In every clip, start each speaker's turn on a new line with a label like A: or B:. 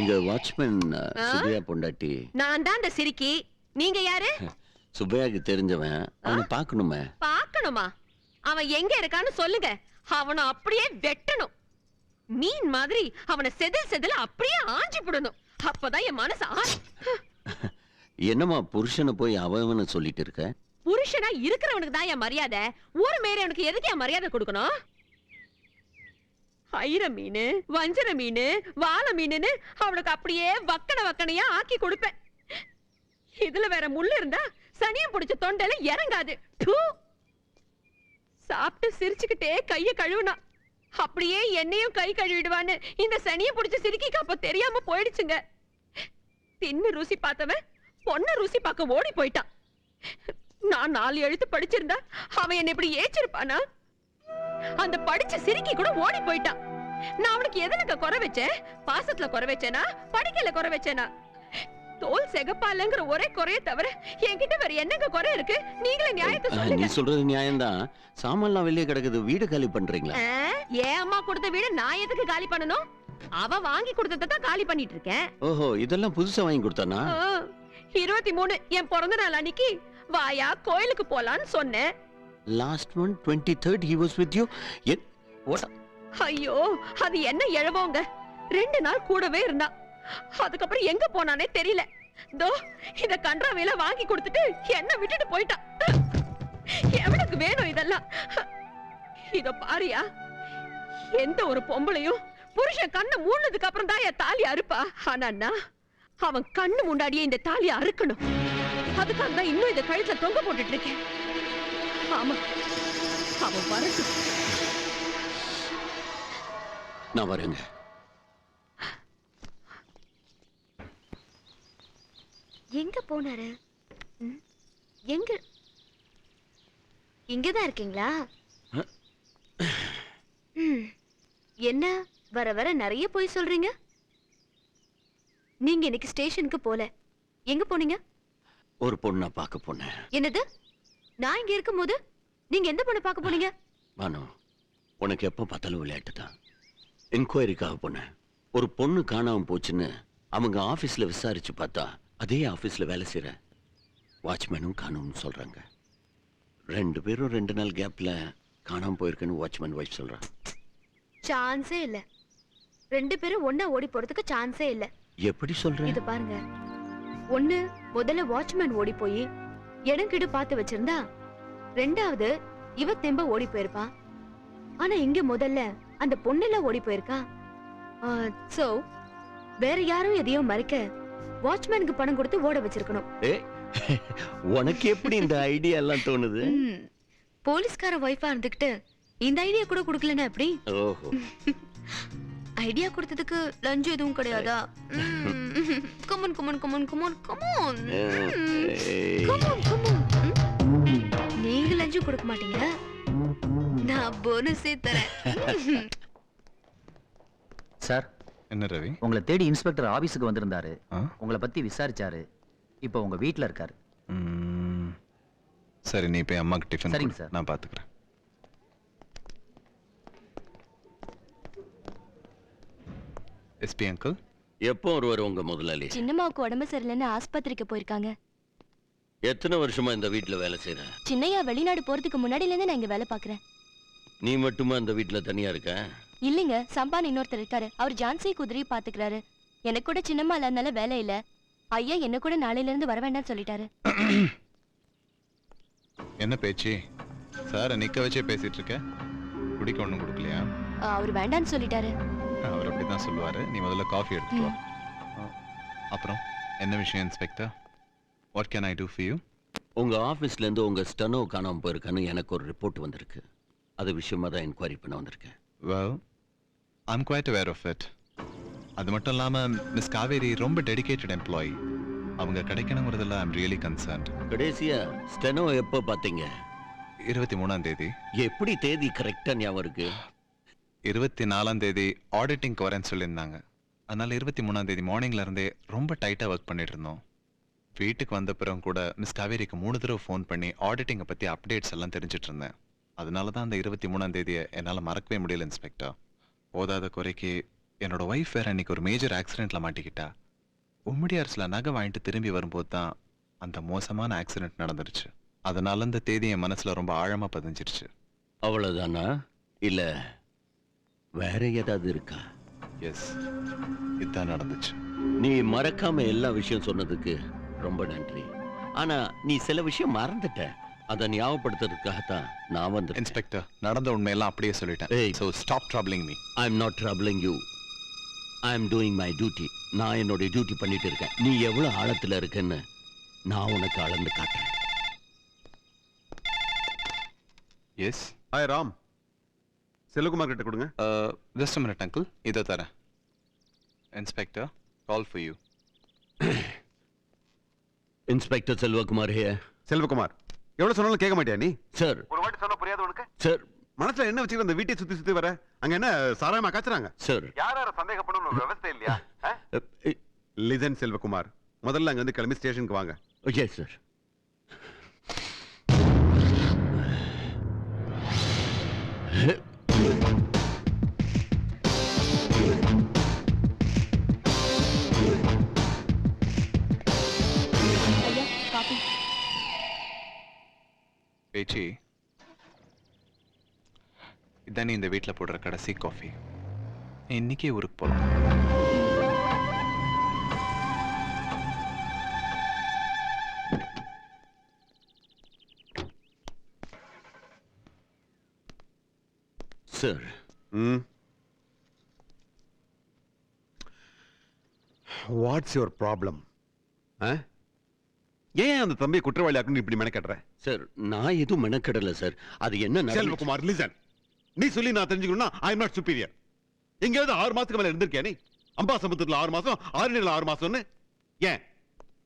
A: நீங்க வாட்ச்மேன் சுப்பையா பொண்டாட்டி?
B: நான் தான் அந்த சிரிக்கி. நீங்க யாரு?
A: சுப்பையாக்கு தெரிஞ்சவன். அவனை பார்க்கணுமே.
B: பார்க்கணுமா? அவன் எங்க இருக்கான்னு சொல்லுங்க. அவனை அப்படியே வெட்டணும். மீன் மாதிரி அவனை செதில் செதில அப்படியே ஆஞ்சி போடணும். அப்பதான் என் மனசு
A: என்னம்மா புருஷனை போய் அவன்னு சொல்லிட்டு இருக்க?
B: புருஷனா இருக்கிறவனுக்கு தான் என் மரியாதை. ஊர் மேயவனுக்கு எதுக்கு என் மரியாதை கொடுக்கணும்? ஐர மீன், வஞ்சர மீன், வாழை மீனுன்னு அவனுக்கு அப்படியே வக்கனையா ஆக்கி கொடுப்பேன். இதுல வேற முள்ளு இருந்தா சனியம் பிடிச்ச தொண்டையில இறங்காது. சாப்பிட்டு சிரிச்சுக்கிட்டே கைய கழுவுனா அப்படியே என்னையும் கை கழுவிடுவான்னு இந்த சனிய பிடிச்ச சிரிக்கிக்கு அப்ப தெரியாம போயிடுச்சுங்க. தின்னு ருசி பார்த்தவன் பொண்ண ருசி பார்க்க ஓடி போயிட்டான். நான் 4 எழுத்து படிச்சிருந்தா அவன் என்ன இப்படி ஏச்சிருப்பானா? அந்த படிச்ச சிரிக்கி கூட ஓடி போயிட்டான். நான் அவனுக்கு எதனுக்கு குறை வச்சேன்? பாசத்துல குறை வச்சேனா? படிக்கல குறை வச்சேனா? தோல் செகப்பாலங்கிற ஒரே குறைய தவிர என்கிட்ட வேற என்னங்க குறை இருக்கு? நீங்களே நியாயத்தை சொல்லுங்க.
A: நீ சொல்றது நியாயம்தான். சாமான்லாம் வெளியே கிடக்குது, வீடு காலி பண்றீங்களா?
B: ஏன் அம்மா கொடுத்த வீடு நான் எதுக்கு காலி பண்ணணும்? அவ வாங்கி கொடுத்ததை தான் காலி பண்ணிட்டு இருக்கேன்.
A: ஓஹோ, இதெல்லாம் புதுசா வாங்கி கொடுத்தானா?
B: 23 என் பிறந்த நாள் அன்னைக்கு வாயா கோயிலுக்கு போலான்னு சொன்னேன்.
A: Last one 23rd he was with you. What?
B: ஐயோ, அது என்ன எழவோங்க. 2 நாள் கூடவே இருந்தா. அதுக்கப்புறம் எங்க போனானே தெரியல. தோ இந்த கன்றாவையில வாங்கி கொடுத்துட்டு என்ன விட்டுட்டு போயிட்டான். எவனுக்கு வேணும் இதெல்லாம்? இத பாரியா, எந்த ஒரு பொம்பளையும் புருஷன் கண்ணை மூடுனதுக்கு அப்புறம் தான் என் தாலி அறுப்பா. ஆனா அவன் கண்ணு முன்னாடியே இந்த தாலியை அறுக்கணும். அதுக்காக தான் இன்னும் இந்த கழுத்துல தொங்க போட்டுட்டு இருக்கேன். ஆமா, அவன் வரட்டும்.
A: நான் வரேங்க.
C: எங்க போனாரு? எங்க? இங்கதான் இருக்கீங்களா? என்ன வர வர நிறைய போய் சொல்றீங்க. நீங்க இன்னைக்கு ஸ்டேஷனுக்கு போல, எங்க போனீங்க?
A: ஒரு பொண்ணை பார்க்க போனேன்.
C: என்னது? நான் இங்க இருக்கும்போது நீங்க எந்த பொண்ணை பார்க்க போனீங்க?
A: மானு, உனக்கு எப்போ பார்த்தாலும் விளையாட்டு தான். என்கொயரிக்காக போனேன். ஒரு பொண்ணு காணாம போச்சுன்னு அவங்க ஆபீஸ்ல விசாரிச்சு பார்த்தா அதே ஆபீஸ்ல வேலை செய்யற வாட்ச்மேனும் காணும்னு சொல்றாங்க. 2 பேரும் 2 நாள் கேப்ல காணாம போயிருக்குன்னு வாட்ச்மேன் வைஃப் சொல்றான்.
C: சான்ஸே இல்ல. 2 பேரும் ஒண்ணா ஓடி போறதுக்கு சான்ஸே இல்ல.
A: எப்படி சொல்ற?
C: இது பாருங்க, ஒண்ணு முதல்ல வாட்ச்மேன் ஓடி போய் இடம் கிடு பார்த்து வச்சிருந்தா, 2வது இவ தெம்ப ஓடி போயிருப்பா. ஆனா இங்க முதல்ல அந்த பொண்ணுல ஓடி போயிருக்கா. சோ வேற யாரும் எதையோ மறைக்க வாட்ச்மேனுக்கு பணம் கொடுத்து ஓட வச்சிருக்கணும்.
A: உனக்கு எப்படி இந்த ஐடியா எல்லாம் தோணுது?
C: போலீஸ்கார வைஃபா இருந்துகிட்டு இந்த ஐடியா கூட கொடுக்கலன்னா எப்படி?
A: ஓஹோ,
C: ஐடியா கொடுத்ததுக்கு லஞ்சம் எதுவும் கிடையாதா? Come on come on come on come on come on come on come on. நீங்க லஞ்சம் கொடுக்க மாட்டீங்க, நான் போனஸே தரேன்.
D: சார்.
E: என்ன ரவி?
D: உங்களை தேடி இன்ஸ்பெக்டர் ஆபீஸுக்கு வந்திருந்தாரு. உங்களை பத்தி விசாரிச்சாரு. இப்போ உங்க வீட்ல இருக்காரு.
E: சரி, நீ போய் அம்மாக்கு டிஃபன்.
D: சரிங்க சார்,
E: நான் பாத்துக்கிறேன். எஸ்பி அங்கிள்,
A: எப்போ ஒருவர் உங்க முதலாளி?
F: சின்னம்மாவுக்கு உடம்பு சரியில்லைன்னு ஆஸ்பத்திரிக்கு போயிருக்காங்க.
A: எத்தனை வருஷமா இந்த வீட்டுல வேலை செய்யற?
F: சின்னையா வெளிநாடு போறதுக்கு முன்னாடில இருந்து நான் இங்க வேலை பாக்குறேன்.
A: நீ மட்டுமா இந்த வீட்டுல தனியா இருக்க?
F: இல்லைங்க, சம்பான் இன்னொருத்தர் இருக்காரு. அவர் ஜான்சி குதிரை பாத்துக்கிறாரு. எனக்கு கூட சின்னம்மா இல்லாதனால வேலை இல்ல. ஐயா என்ன கூட நாளையில இருந்து வர வேண்டாம்னு சொல்லிட்டாரு.
E: என்ன பேச்சு? சார் நிக்க வச்சே பேசிட்டு இருக்க. குடிக்க ஒண்ணும் கொடுக்கலையா?
F: அவர் வேண்டாம்னு சொல்லிட்டாரு.
E: அவர் அப்படிதான் சொல்லுவாரு. நீ முதல்ல காஃபி எடுத்துட்டு வா. அப்புறம் என்ன விஷயம் inspector? What can I to for you?
A: உங்க ஆபீஸ்ல இருந்து உங்க ஸ்டெனோ காணாம போயிருக்கான்னு எனக்கு ஒரு ரிப்போர்ட் வந்திருக்கு. அது விஷயமா தான் என்கொயரி பண்ண வந்திருக்கேன்.
E: Well, I'm quite aware of it. அது மட்டும் இல்லாம மிஸ் காவேரி ரொம்ப டெடிகேட்டட் எம்ப்ளாயி. அவங்க கிடைக்கணுங்கிறதுல ஐம் ரியலி கன்சர்ன்ட்.
A: கடைசியா ஸ்டெனோ எப்போ பாத்தீங்க?
E: 23ஆம் தேதி.
A: எப்படி தேதி கரெக்டா ஞாபகம் இருக்கு?
E: 24ஆம் தேதி ஆடிட்டிங்க்கு வரேன்னு சொல்லியிருந்தாங்க. அதனால 23ஆம் தேதி மார்னிங்ல இருந்தே ரொம்ப டைட்டா ஒர்க் பண்ணிட்டு இருந்தோம். வீட்டுக்கு வந்த பிறகு கூட மிஸ் காவேரிக்கு 3 தடவை ஃபோன் பண்ணி ஆடிட்டிங்கை பத்தி அப்டேட்ஸ் எல்லாம் தெரிஞ்சிட்டு இருந்தேன். அதனால தான் அந்த 23ஆம் தேதியை என்னால் மறக்கவே முடியல இன்ஸ்பெக்டர். போதாத குறைக்கு என்னோட ஒய்ஃப் வேற அன்னைக்கு ஒரு மேஜர் ஆக்சிடென்ட்ல மாட்டிக்கிட்டா. உம்மிடியார்ஸ்ல நகை வாங்கிட்டு திரும்பி வரும்போது தான் அந்த மோசமான ஆக்சிடென்ட் நடந்துருச்சு. அதனால அந்த தேதி என் மனசுல ரொம்ப ஆழமா பதிஞ்சிருச்சு.
A: அவ்வளவுதானா இல்ல வேற ஏதாவது இருக்கா?
E: எஸ், இதுதான் நடந்துச்சு.
A: நீ மறக்காம எல்லா விஷயம் சொன்னதுக்கு ரொம்ப நன்றி. ஆனா நீ சில விஷயம் மறந்துட்ட. அதை ஞாபகப்படுத்துறதுக்காகத்தான் நான் வந்து.
E: இன்ஸ்பெக்டர், நடந்த உண்மையெல்லாம் அப்படியே சொல்லிட்டேன்.
A: ஏய்.
E: So stop troubling me.
A: I am not troubling you. I am doing my duty. நான் என்னோட டியூட்டி பண்ணிட்டு இருக்கேன். நீ எவ்வளவு ஆழத்துல இருக்கன்னு நான் உனக்கு அளந்து காட்டுறேன்.
E: எஸ்.
G: ஹாய் ராம், செல்வகுமார் கிட்ட கொடுங்க.
E: ஜஸ்ட் மினிட் அங்கிள், இதோ தரேன். Inspector, call for you.
A: Inspector Selvakumar here.
G: Selvakumar, எவ்வளவு சொன்னாலும் கேட்க மாட்டியா நீ?
A: சார்
G: ஒரு வாட்டி சொன்னா புரியாது உனக்கு?
A: சார்
G: மனசுல என்ன வச்சுக்கிற அந்த வீட்டை சுத்தி சுத்தி வர? அங்க என்ன சாராயமா காய்ச்சறாங்க?
A: சார்
G: யார சந்தேகப்படணும் ஒரு விவசாய இல்லையா? லிசன் செல்வகுமார், முதல்ல அங்க வந்து கிளம்பி ஸ்டேஷனுக்கு வாங்க.
A: Okay sir.
F: ஐயா காபி.
E: பேச்சி, இதான் நீ இந்த வீட்டில் போடுற கடைசி காஃபி. இன்னைக்கே ஊருக்கு போகலாம்.
A: Sir
G: what's your problem? ஏன் அந்த தம்பியை குற்றவாளி ஆக்கணும் இப்படி மெனக்கட்டுற?
A: சார் நான் எதுவும் மெனக்கடல சார். அது என்ன நடந்துச்சு?
G: செல்வகுமார் லிசன், நீ சொல்லி நான் தெரிஞ்சுக்கணும்னா ஐ எம் நாட் சுப்பீரியர். எங்கேயாவது 6 மாசத்துக்கு மேல இருந்திருக்கியா நீ? அம்பாசமுத்திரத்துல 6 மாசம், ஆரணியில 6 மாசம்னு ஏன்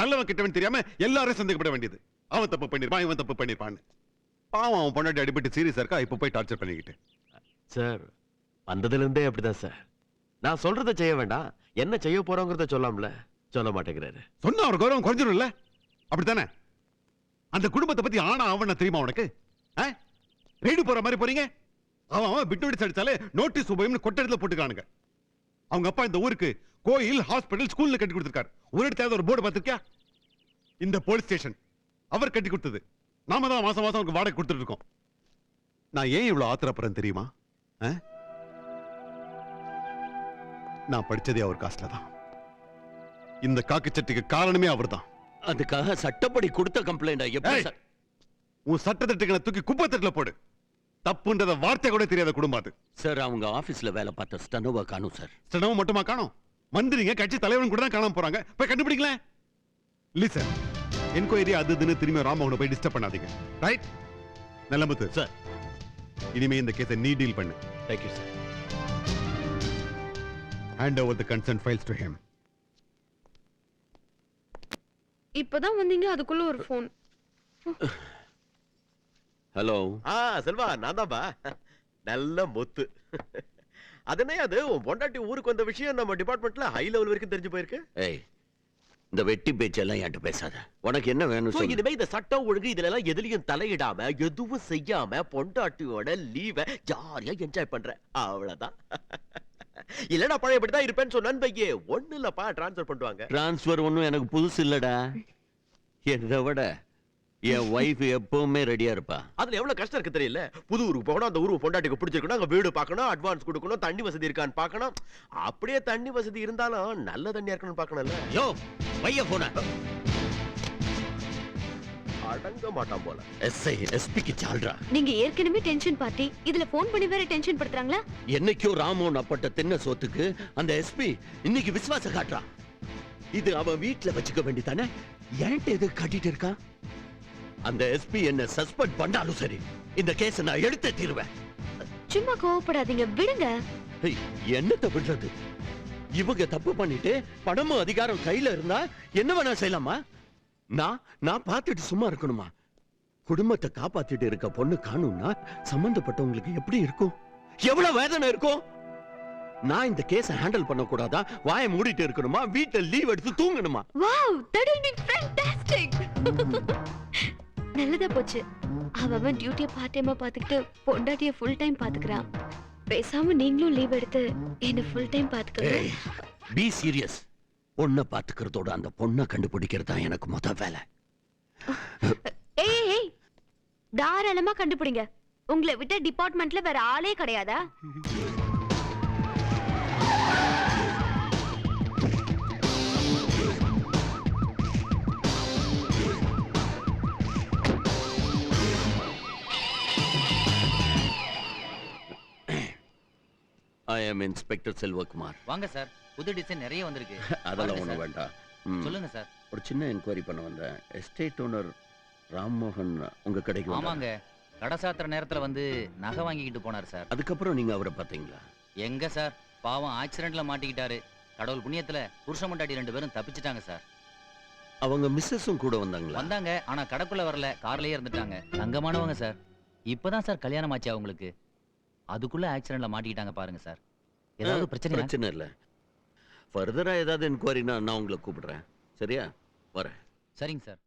G: நல்லவன் கிட்டவன் தெரியாம எல்லாரும் சந்தேகப்பட வேண்டியது? அவன் தப்பு பண்ணிருப்பான், இவன் தப்பு பண்ணிருப்பான்னு. பாவம், அவன் பொண்டாட்டி அடிபட்டு சீரியஸா இருக்கா, இப்ப போய் டார்ச்சர் பண்ணிக்கிட்டு.
H: சார் வந்ததுல இருந்தே அப்படிதான் சார். நான் சொல்றத செய்ய வேண்டாம், என்ன செய்ய போறோங்கிறத சொல்லாமல, சொல்ல மாட்டேங்கிறாரு.
G: சொன்னா அவர் கௌரவம் குறைஞ்சிடும்ல? அப்படித்தானே? அந்த குடும்பத்தை பத்தி ஆனா அவன தெரியுமா உனக்கு? ரெய்டு போற மாதிரி போறீங்க. அவன் பிட் நோட்டீஸ் அடிச்சாலே நோட்டீஸ் உபயம்னு கொட்டடத்துல போட்டுக்கானுங்க. அவங்க அப்பா இந்த ஊருக்கு கோயில், ஹாஸ்பிடல், ஸ்கூல்ல கட்டி கொடுத்திருக்காரு. ஒரு இடத்துல ஒரு போர்டு பார்த்திருக்கியா? இந்த போலீஸ் ஸ்டேஷன் அவர் கட்டி கொடுத்தது. நாம தான் மாசம் மாசம் அவருக்கு வாடகை கொடுத்துட்டு இருக்கோம். நான் ஏன் இவ்வளவு ஆத்திரப்படுறேன் தெரியுமா? நான் படிச்சதே அவர் காசுல தான். இந்த காக்கி சட்டிக்கு காரணமே அவர் தான்.
A: அதுக்காக சட்டப்படி கொடுத்த கம்ப்ளைண்ட் எப்படி சார்?
G: உன் சட்டத்திட்டங்களை தூக்கி குப்பை தட்டுல போடு. தப்புன்றத வார்த்தை கூட தெரியாத குடும்பம் அது.
A: சார் அவங்க ஆபீஸ்ல வேலை பார்த்த ஸ்டனோவா காணும் சார்.
G: ஸ்டனோவா மட்டுமா காணும்? மந்திரிங்க, கட்சி தலைவன் கூட தான் காணாம போறாங்க. போய் கண்டுபிடிங்களேன். லிசன், என்கொயரி அது இதுன்னு திரும்பி ராமோகனை போய் டிஸ்டர்ப் பண்ணாதீங்க. ரைட்? நல்லமுத்து
A: சார்,
G: இனிமே இந்த கேஸை நீ டீல் பண்ணு.
A: Thank you sir.
G: Hand over the concern files to him.
C: இப்பதான் வந்தீங்க, அதுக்குள்ள ஒரு போன்.
A: ஹலோ.
H: செல்வா, நான் தான்பா. நல்ல முத்து. அதனே அது உன் பொண்டாட்டி ஊருக்கு வந்த விஷயம் நம்ம டிபார்ட்மெண்ட்ல ஹை லெவல் வரைக்கும் தெரிஞ்சு போயிருக்கு.
A: ஏய், இந்த வெட்டி பேச்செல்லாம் என்கிட்ட பேசாத. உனக்கு என்ன வேணும் சொல்லு.
H: இனிமே இந்த சட்டம் ஒழுங்கு இதுல எல்லாம் எதுலயும் தலையிடாம, எதுவும் செய்யாம பொண்டாட்டியோட லீவை ஜாலியா என்ஜாய் பண்ற, அவ்வளவுதான். இல்லடா பழைய இப்படிதான் இருப்பேன்னு சொன்னான் பையே. ஒண்ணு இல்லப்பா, டிரான்ஸ்ஃபர் பண்ணுவாங்க.
A: டிரான்ஸ்ஃபர் ஒன்றும் எனக்கு புதுசு இல்லடா. என்னை விட என் ஒய்ஃப் எப்பவுமே ரெடியா இருப்பா.
H: அதுல எவ்வளவு கஷ்டம் இருக்கு தெரியல. புது ஊருக்கு போகணும், அந்த ஊருக்கு பொண்டாட்டிக்கு பிடிச்சிருக்கணும், அங்க வீடு பார்க்கணும், அட்வான்ஸ் கொடுக்கணும், தண்ணி வசதி இருக்கான்னு பார்க்கணும். அப்படியே தண்ணி வசதி இருந்தாலும் நல்ல தண்ணியா இருக்கணும்னு பார்க்கணும்ல.
A: யோ பைய போன
H: அடங்க மாட்டான் போல.
A: எஸ்ஐ எஸ்பிக்கு சால்றா.
C: நீங்க ஏற்கனவே டென்ஷன் பார்ட்டி, இதுல போன் பண்ணி வேற டென்ஷன் படுத்துறாங்களா?
A: என்னைக்கோ ராமோன் அப்பட்ட தின்ன சோத்துக்கு அந்த எஸ்பி இன்னைக்கு விசுவாசம் காட்டுறான். இது அவன் வீட்டுல வச்சுக்க வேண்டியதானே? ஏன்ட்டு எது கட்டிட்டு இருக்கான்? அந்த எஸ்பி என்ன சஸ்பெண்ட் பண்ணாலும் சரி, இந்த கேஸ நான் எடுத்து தீருவேன்.
C: சும்மா கோவப்படாதீங்க, விடுங்க.
A: என்னத்த விடுறது? இவங்க தப்பு பண்ணிட்டு பணமும் அதிகாரம் கையில இருந்தா என்ன வேணா செய்யலாமா? நான் பார்த்துட்டு சும்மா இருக்கணுமா? குடும்பத்தை காப்பாத்திட்டு இருக்க பொண்ணு காணும்னா சம்பந்தப்பட்டவங்களுக்கு எப்படி இருக்கும்? எவ்வளவு வேதனை இருக்கும்? நான் இந்த கேஸ ஹேண்டில் பண்ண கூடாதா? வாயை மூடிட்டு இருக்கணுமா? வீட்டுல லீவ் எடுத்து தூங்கணுமா?
C: Wow, that will be fantastic. நல்லதா போச்சு. அவன் டியூட்டியை பார்ட் டைமா பாத்துக்கிட்டு பொண்டாட்டிய ஃபுல் டைம் பாத்துக்கறான். பேசாம நீங்களும் லீவ் எடுத்து என்ன ஃபுல் டைம் பாத்துக்கங்க.
A: Be serious. பொண்ணை பாத்துக்கிறதோட அந்த பொண்ணை கண்டுபிடிக்கிறது தான் எனக்கு முத வேலை.
C: ஏய் ஏய், தாராளமா கண்டுபிடிங்க. உங்களை விட்ட டிபார்ட்மெண்ட்ல வேற ஆளே கிடையாதா?
A: ஐ am இன்ஸ்பெக்டர் செல்வகுமார்.
D: வாங்க சார், புது டிசைன் நிறைய வந்திருக்கு.
A: அதெல்லாம்
D: பாருங்க
A: ஒண்ணும்
D: சார்.
A: வேண்டாம். ம்.
D: சொல்லுங்க சார்.
A: ஒரு சின்ன என்கொயரி பண்ண வந்தேன். எஸ்டேட் ஓனர் ராம்மோகன் உங்க கடைக்கு வந்தாரா?
D: ஆமாங்க, கடை சாத்துற நேரத்துல வந்து நகை வாங்கிக்கிட்டு போனார் சார்.
A: அதுக்கப்புறம் நீங்க அவரை பாத்தீங்களா?
D: எங்க சார், பாவம் ஆக்சிடென்ட்ல மாட்டிக்கிட்டாரு. கடவுள் புண்ணியத்துல புருஷ மண்டாட்டி 2 பேரும் தப்பிச்சிட்டாங்க சார்.
A: அவங்க மிஸ்ஸஸும் கூட வந்தாங்களா?
D: வந்தாங்க, ஆனா கடைக்குள்ள வரல, கார்லயே இருந்துட்டாங்க. தங்கமானவங்க சார். இப்பதான் சார் கல்யாணம் ஆச்சு அவங்களுக்கு. அதுக்குள்ள ஆக்சிடென்ட்ல மாட்டிக்கிட்டாங்க பாருங்க சார். ஏதாவது பிரச்சனை?
A: பிரச்சனை இல்ல. ஃபர்தரா ஏதாவது என்கொயரினா நான் உங்களை கூப்பிடுறேன். சரியா? வரேன்.
D: சரிங்க சார்.